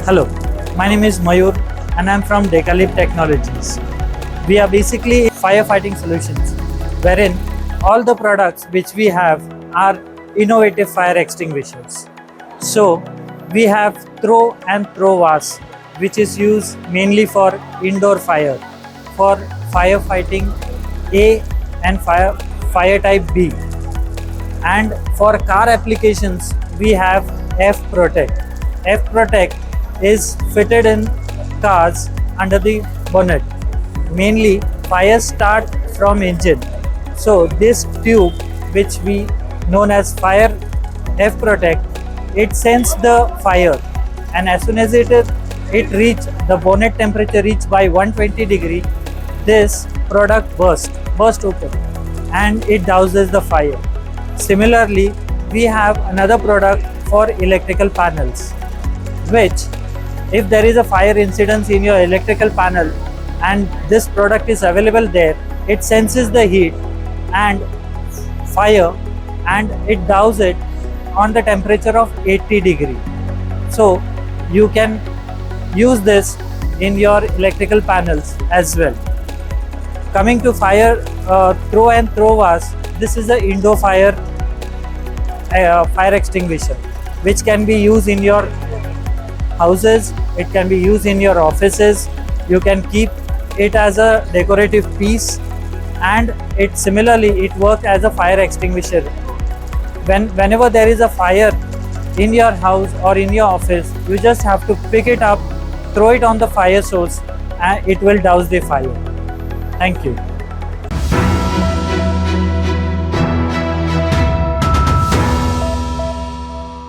Hello, my name is Mayur and I'm from DeccaLeap Technologies. We are basically firefighting solutions, wherein all the products which we have are innovative fire extinguishers. So we have Pro and Pro Vase, which is used mainly for indoor fire, for firefighting A and fire type B. And for car applications, we have F-Protekkt. F-Protekkt is fitted in cars under the bonnet. Mainly, fires start from engine. So this tube, which we known as fire F-Protekkt, it sends the fire, and as soon as it reach the bonnet temperature reach by 120 degree, this product burst open, and it douses the fire. Similarly, we have another product for electrical panels, which if there is a fire incidence in your electrical panel and this product is available there, it senses the heat and fire and it douses it on the temperature of 80 degree. So you can use this in your electrical panels as well. Coming to fire Pro and Pro Vase, this is the indoor fire extinguisher, which can be used in your houses, it can be used in your offices. You can keep it as a decorative piece, and it similarly works as a fire extinguisher. Whenever there is a fire in your house or in your office, you just have to pick it up, throw it on the fire source, and it will douse the fire. Thank you.